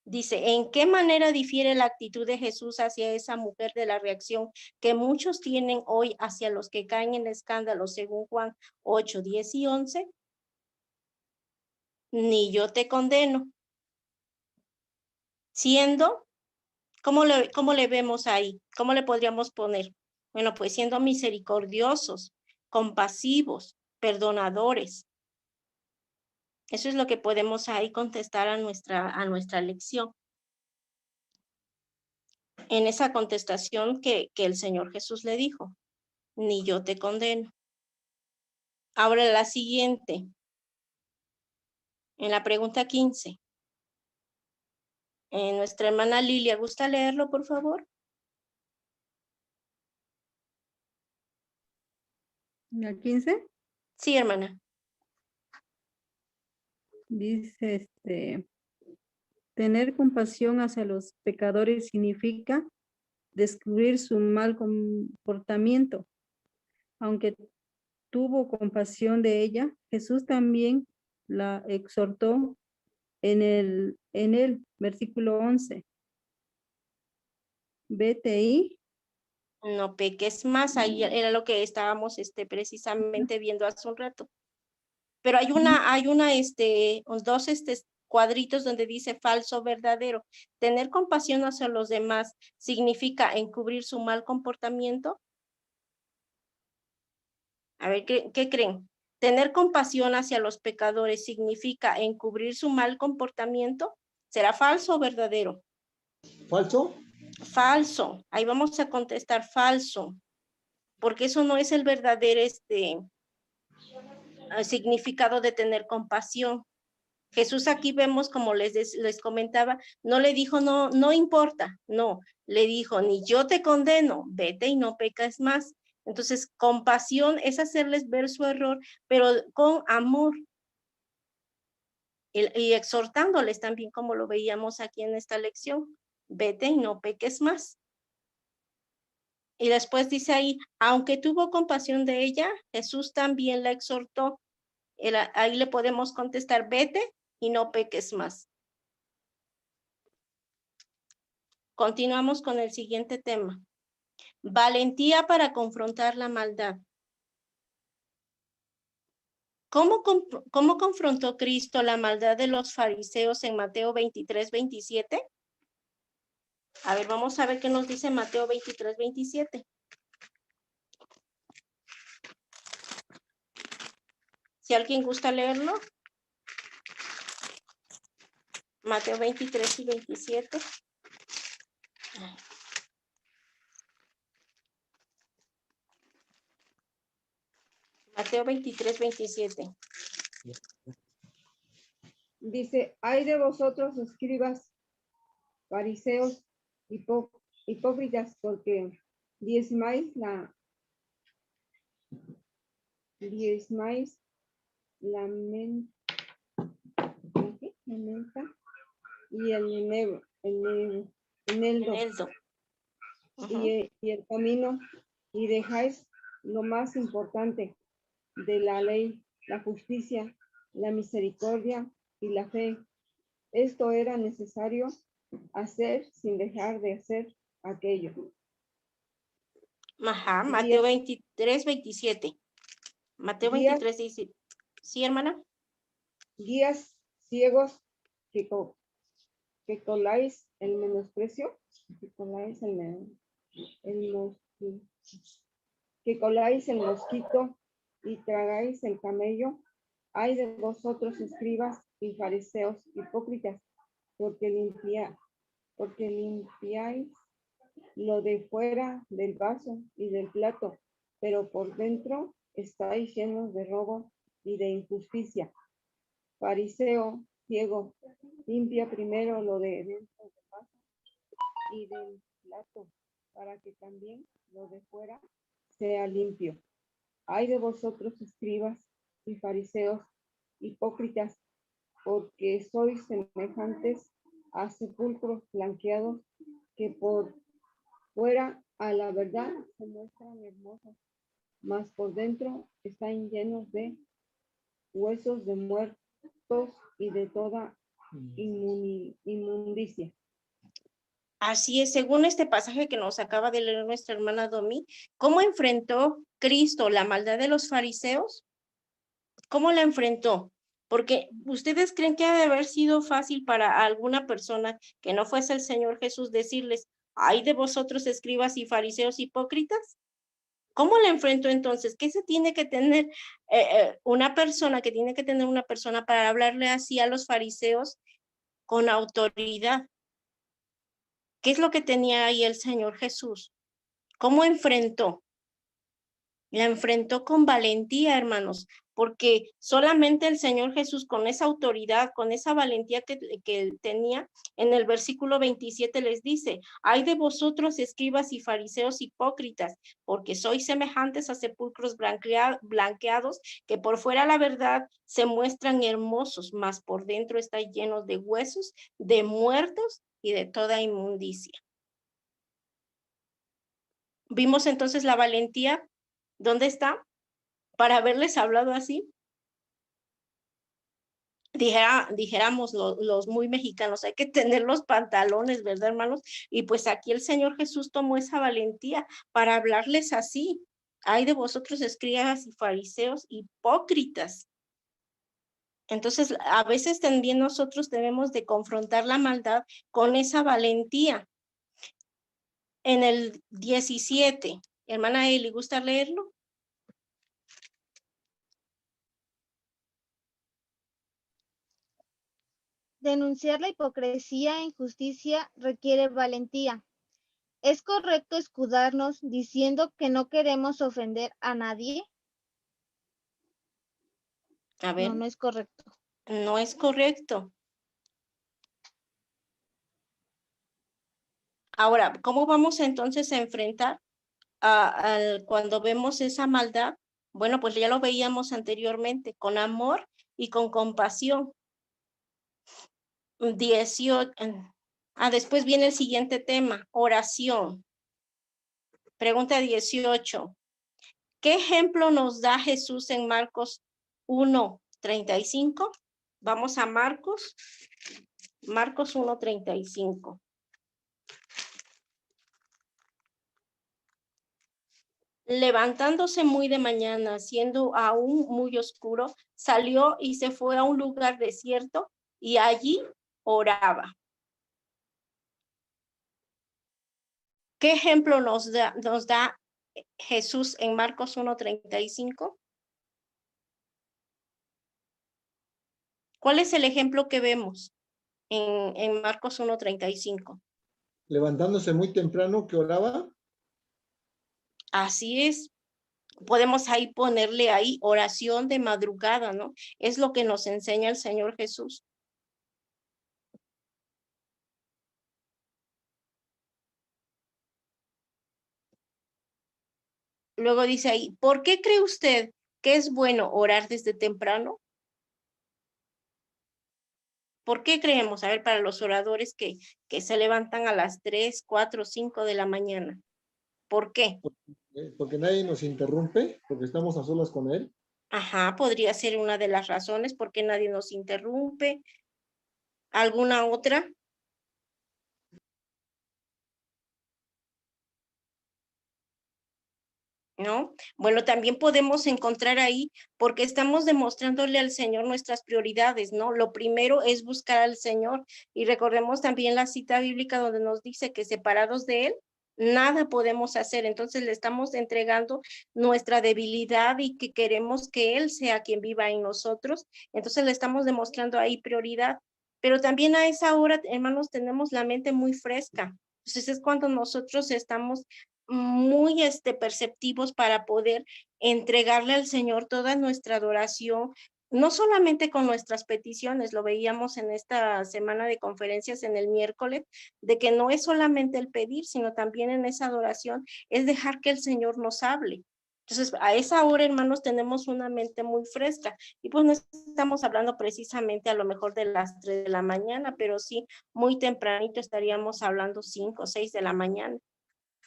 Dice, ¿en qué manera difiere la actitud de Jesús hacia esa mujer de la reacción que muchos tienen hoy hacia los que caen en escándalo según Juan 8, 10 y 11? Ni yo te condeno. Siendo, ¿cómo le vemos ahí? ¿Cómo le podríamos poner? Bueno, pues siendo misericordiosos, compasivos, perdonadores. Eso es lo que podemos ahí contestar a nuestra lección. En esa contestación que el Señor Jesús le dijo, ni yo te condeno. Ahora la siguiente, en la pregunta 15. Nuestra hermana Lilia, ¿gusta leerlo, por favor? ¿La 15? Sí, hermana. Dice, tener compasión hacia los pecadores significa descubrir su mal comportamiento. Aunque tuvo compasión de ella, Jesús también la exhortó en el versículo 11. Vete y no peques más. Ahí era lo que estábamos precisamente viendo hace un rato. Pero hay dos cuadritos donde dice falso, verdadero. Tener compasión hacia los demás significa encubrir su mal comportamiento. A ver, ¿qué creen? Tener compasión hacia los pecadores significa encubrir su mal comportamiento. ¿Será falso o verdadero? ¿Falso? Falso. Ahí vamos a contestar falso. Porque eso no es el verdadero significado de tener compasión. Jesús aquí vemos, como les comentaba, no le dijo no importa, no, le dijo ni yo te condeno, vete y no pecas más. Entonces, compasión es hacerles ver su error, pero con amor. Y exhortándoles también, como lo veíamos aquí en esta lección, vete y no peques más. Y después dice ahí, aunque tuvo compasión de ella, Jesús también la exhortó. Ahí le podemos contestar, vete y no peques más. Continuamos con el siguiente tema. Valentía para confrontar la maldad. ¿Cómo confrontó Cristo la maldad de los fariseos en Mateo 23, 27? A ver, vamos a ver qué nos dice Mateo 23, 27. Si alguien gusta leerlo. Mateo 23 y 27. Mateo 23, 27. Dice, ay de vosotros, escribas, fariseos, hipócritas, porque diezmáis la menta y el eneldo. Y el camino, y dejáis lo más importante, de la ley, la justicia, la misericordia y la fe. Esto era necesario hacer sin dejar de hacer aquello. Ajá, Mateo 23, 27. Mateo 23, 17. ¿Sí, hermana? Guías ciegos que coláis el menosprecio, que coláis el mosquito y tragáis el camello. Ay de vosotros, escribas y fariseos hipócritas, porque limpiáis lo de fuera del vaso y del plato, pero por dentro estáis llenos de robo y de injusticia. Fariseo ciego, limpia primero lo de dentro del vaso y del plato, para que también lo de fuera sea limpio. Ay de vosotros, escribas y fariseos hipócritas, porque sois semejantes a sepulcros blanqueados que por fuera a la verdad se muestran hermosos, mas por dentro están llenos de huesos de muertos y de toda inmundicia. Así es, según este pasaje que nos acaba de leer nuestra hermana Domi, ¿cómo enfrentó Cristo la maldad de los fariseos? ¿Cómo la enfrentó? Porque ustedes creen que ha de haber sido fácil para alguna persona que no fuese el Señor Jesús decirles, ay de vosotros escribas y fariseos hipócritas. ¿Cómo la enfrentó entonces? ¿Qué se tiene que tener una persona para hablarle así a los fariseos con autoridad? ¿Qué es lo que tenía ahí el Señor Jesús? ¿Cómo enfrentó? La enfrentó con valentía, hermanos, porque solamente el Señor Jesús con esa autoridad, con esa valentía que tenía, en el versículo 27 les dice, ay de vosotros escribas y fariseos hipócritas, porque sois semejantes a sepulcros blanqueados, que por fuera la verdad se muestran hermosos, mas por dentro están llenos de huesos, de muertos y de toda inmundicia. Vimos entonces la valentía. ¿Dónde está? Para haberles hablado así. Dijéramos los muy mexicanos, hay que tener los pantalones, ¿verdad, hermanos? Y pues aquí el Señor Jesús tomó esa valentía para hablarles así. Ay de vosotros, escribas y fariseos hipócritas. Entonces, a veces también nosotros debemos de confrontar la maldad con esa valentía. En el 17, hermana Eli, ¿gusta leerlo? Denunciar la hipocresía e injusticia requiere valentía. ¿Es correcto escudarnos diciendo que no queremos ofender a nadie? A ver. No, no es correcto. No es correcto. Ahora, ¿cómo vamos entonces a enfrentar cuando vemos esa maldad? Bueno, pues ya lo veíamos anteriormente, con amor y con compasión. 18. Después viene el siguiente tema, oración. Pregunta 18. ¿Qué ejemplo nos da Jesús en Marcos 1:35? Vamos a Marcos 1:35. Levantándose muy de mañana, siendo aún muy oscuro, salió y se fue a un lugar desierto y allí oraba. ¿Qué ejemplo nos da Jesús en Marcos 1:35? ¿Cuál es el ejemplo que vemos en Marcos 1:35? Levantándose muy temprano, que oraba. Así es. Podemos ahí ponerle ahí oración de madrugada, ¿no? Es lo que nos enseña el Señor Jesús. Luego dice ahí, ¿por qué cree usted que es bueno orar desde temprano? ¿Por qué creemos? A ver, para los oradores que se levantan a las 3, 4, 5 de la mañana. ¿Por qué? Porque nadie nos interrumpe, porque estamos a solas con él. Ajá, podría ser una de las razones porque nadie nos interrumpe. ¿Alguna otra? ¿No? Bueno, también podemos encontrar ahí porque estamos demostrándole al Señor nuestras prioridades, ¿no? Lo primero es buscar al Señor y recordemos también la cita bíblica donde nos dice que separados de Él, nada podemos hacer. Entonces le estamos entregando nuestra debilidad y que queremos que Él sea quien viva en nosotros. Entonces le estamos demostrando ahí prioridad. Pero también a esa hora, hermanos, tenemos la mente muy fresca. Entonces es cuando nosotros estamos muy perceptivos para poder entregarle al Señor toda nuestra adoración, no solamente con nuestras peticiones, lo veíamos en esta semana de conferencias en el miércoles, de que no es solamente el pedir, sino también en esa adoración es dejar que el Señor nos hable. Entonces, a esa hora, hermanos, tenemos una mente muy fresca y pues no estamos hablando precisamente a lo mejor de las 3 de la mañana, pero sí muy tempranito estaríamos hablando 5 o 6 de la mañana.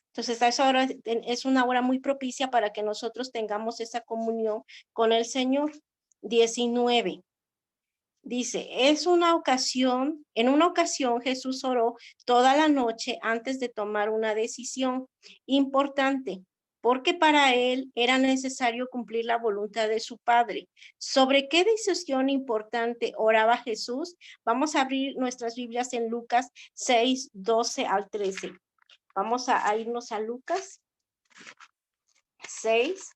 Entonces, a esa hora es una hora muy propicia para que nosotros tengamos esa comunión con el Señor. 19. Dice, en una ocasión Jesús oró toda la noche antes de tomar una decisión importante, porque para él era necesario cumplir la voluntad de su Padre. ¿Sobre qué decisión importante oraba Jesús? Vamos a abrir nuestras Biblias en Lucas 6, 12 al 13. Vamos a irnos a Lucas 6,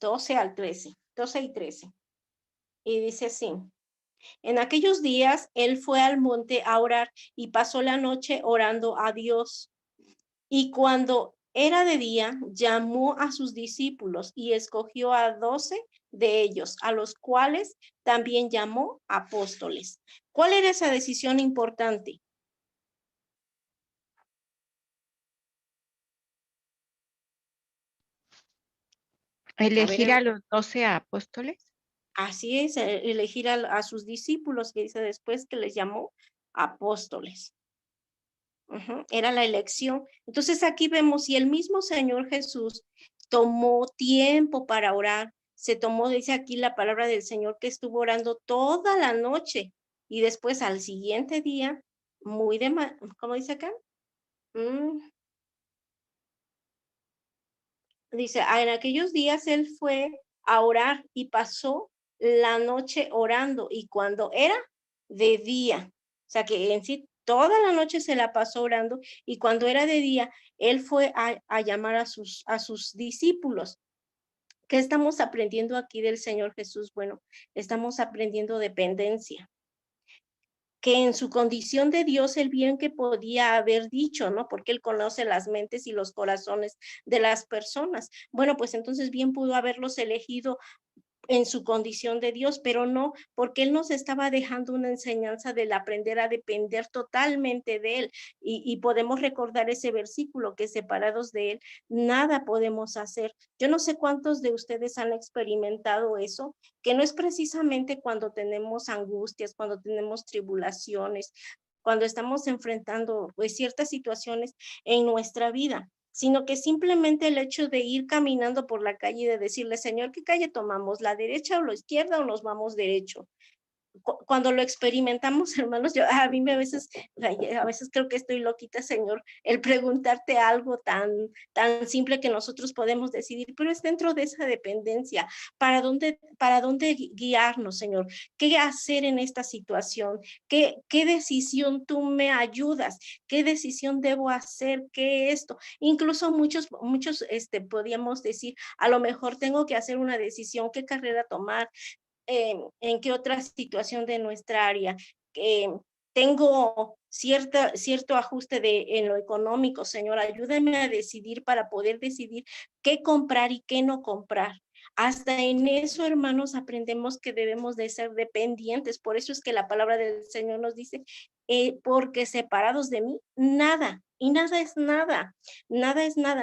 12 al 13, 12 y 13. Y dice así, en aquellos días él fue al monte a orar y pasó la noche orando a Dios. Y cuando era de día, llamó a sus discípulos y escogió a 12 de ellos, a los cuales también llamó apóstoles. ¿Cuál era esa decisión importante? Elegir a los 12 apóstoles. Así es, elegir a sus discípulos, que dice después que les llamó apóstoles. Era la elección. Entonces aquí vemos, y el mismo Señor Jesús tomó tiempo para orar, se tomó, dice aquí la palabra del Señor, que estuvo orando toda la noche, y después al siguiente día, ¿cómo dice acá? Dice, en aquellos días él fue a orar y pasó la noche orando, y cuando era de día, o sea que en sí toda la noche se la pasó orando, y cuando era de día, él fue a llamar a sus discípulos. ¿Qué estamos aprendiendo aquí del Señor Jesús? Bueno, estamos aprendiendo dependencia, que en su condición de Dios, el bien que podía haber dicho, ¿no? Porque él conoce las mentes y los corazones de las personas. Bueno, pues entonces bien pudo haberlos elegido en su condición de Dios, pero no, porque él nos estaba dejando una enseñanza del aprender a depender totalmente de él, y podemos recordar ese versículo, que separados de él, nada podemos hacer. Yo no sé cuántos de ustedes han experimentado eso, que no es precisamente cuando tenemos angustias, cuando tenemos tribulaciones, cuando estamos enfrentando pues ciertas situaciones en nuestra vida, sino que simplemente el hecho de ir caminando por la calle y de decirle, Señor, ¿qué calle tomamos? ¿La derecha o la izquierda o nos vamos derecho? Cuando lo experimentamos, hermanos, a mí a veces creo que estoy loquita, Señor, el preguntarte algo tan simple que nosotros podemos decidir, pero es dentro de esa dependencia. ¿Para dónde guiarnos, Señor? ¿Qué hacer en esta situación? ¿Qué decisión tú me ayudas? ¿Qué decisión debo hacer? ¿Qué esto? Incluso muchos podríamos decir, a lo mejor tengo que hacer una decisión, ¿qué carrera tomar? En qué otra situación de nuestra área. Tengo cierto ajuste en lo económico, Señor, ayúdame a decidir para poder decidir qué comprar y qué no comprar. Hasta en eso, hermanos, aprendemos que debemos de ser dependientes. Por eso es que la palabra del Señor nos dice, porque separados de mí, nada, y nada es nada,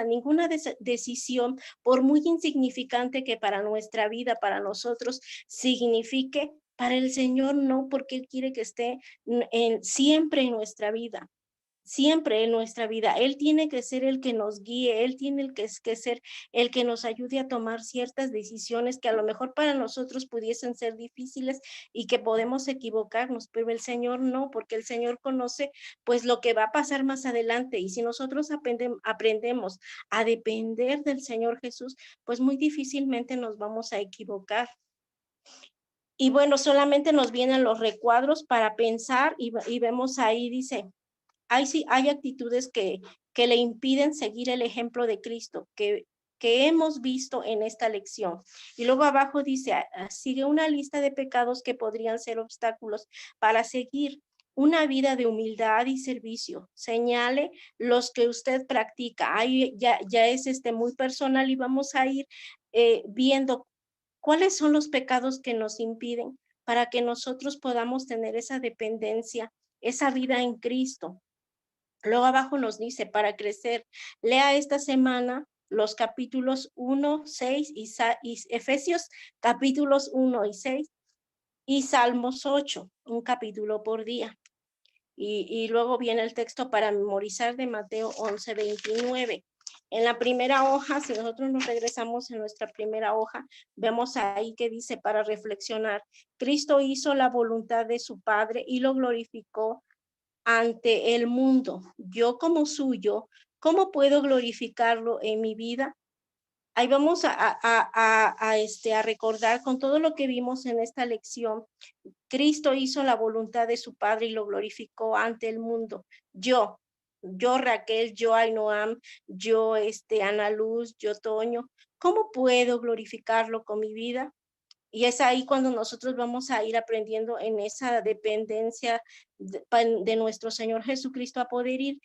ninguna decisión, por muy insignificante que para nuestra vida, para nosotros signifique, para el Señor no, porque Él quiere que esté siempre en nuestra vida. siempre en nuestra vida. Él tiene que ser el que nos guíe, Él tiene que ser el que nos ayude a tomar ciertas decisiones que a lo mejor para nosotros pudiesen ser difíciles y que podemos equivocarnos, pero el Señor no, porque el Señor conoce pues lo que va a pasar más adelante, y si nosotros aprendemos a depender del Señor Jesús, pues muy difícilmente nos vamos a equivocar. Y bueno, solamente nos vienen los recuadros para pensar y vemos ahí, dice, hay actitudes que le impiden seguir el ejemplo de Cristo, que hemos visto en esta lección. Y luego abajo dice, sigue una lista de pecados que podrían ser obstáculos para seguir una vida de humildad y servicio. Señale los que usted practica. Ahí ya es muy personal, y vamos a ir viendo cuáles son los pecados que nos impiden para que nosotros podamos tener esa dependencia, esa vida en Cristo. Luego abajo nos dice, para crecer, lea esta semana los capítulos 1, 6 y Efesios capítulos 1 y 6 y Salmos 8, un capítulo por día. Y luego viene el texto para memorizar de Mateo 11, 29. En la primera hoja, si nosotros nos regresamos en nuestra primera hoja, vemos ahí que dice para reflexionar, Cristo hizo la voluntad de su Padre y lo glorificó ante el mundo. Yo como suyo, ¿cómo puedo glorificarlo en mi vida? Ahí vamos a recordar con todo lo que vimos en esta lección. Cristo hizo la voluntad de su Padre y lo glorificó ante el mundo. Yo Raquel, yo Ainoam, yo Ana Luz, yo Toño, ¿cómo puedo glorificarlo con mi vida? Y es ahí cuando nosotros vamos a ir aprendiendo en esa dependencia de nuestro Señor Jesucristo, a poder ir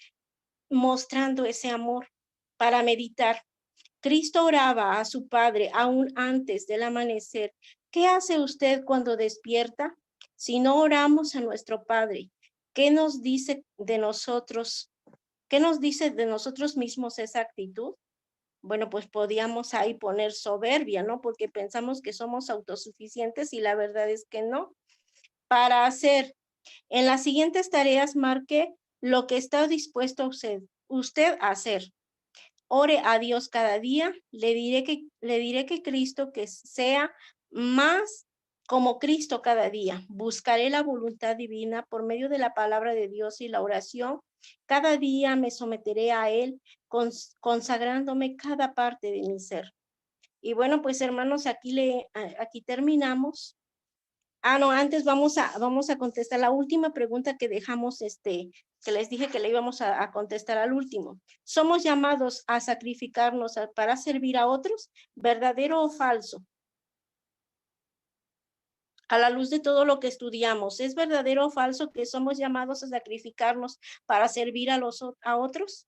mostrando ese amor. Para meditar, Cristo oraba a su Padre aún antes del amanecer. ¿Qué hace usted cuando despierta? Si no oramos a nuestro Padre, ¿qué nos dice de nosotros? ¿Qué nos dice de nosotros mismos esa actitud? Bueno, pues podíamos ahí poner soberbia, ¿no? Porque pensamos que somos autosuficientes y la verdad es que no. Para hacer, en las siguientes tareas, marque lo que está dispuesto a usted a hacer. Ore a Dios cada día. Le diré que Cristo, que sea más como Cristo cada día. Buscaré la voluntad divina por medio de la palabra de Dios y la oración. Cada día me someteré a Él, consagrándome cada parte de mi ser. Y bueno, pues hermanos, aquí terminamos. No, antes vamos a contestar la última pregunta que dejamos, que les dije que le íbamos a contestar al último. ¿Somos llamados a sacrificarnos para servir a otros? ¿Verdadero o falso? A la luz de todo lo que estudiamos, ¿es verdadero o falso que somos llamados a sacrificarnos para servir a otros?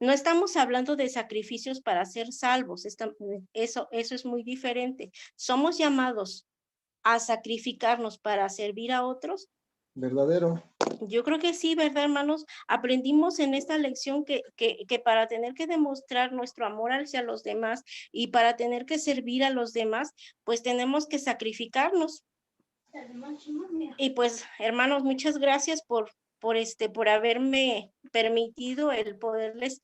No estamos hablando de sacrificios para ser salvos, eso es muy diferente. Somos llamados a sacrificarnos para servir a otros. Verdadero. Yo creo que sí, ¿verdad, hermanos? Aprendimos en esta lección que para tener que demostrar nuestro amor hacia los demás y para tener que servir a los demás, pues tenemos que sacrificarnos. Y pues, hermanos, muchas gracias por haberme permitido el poderles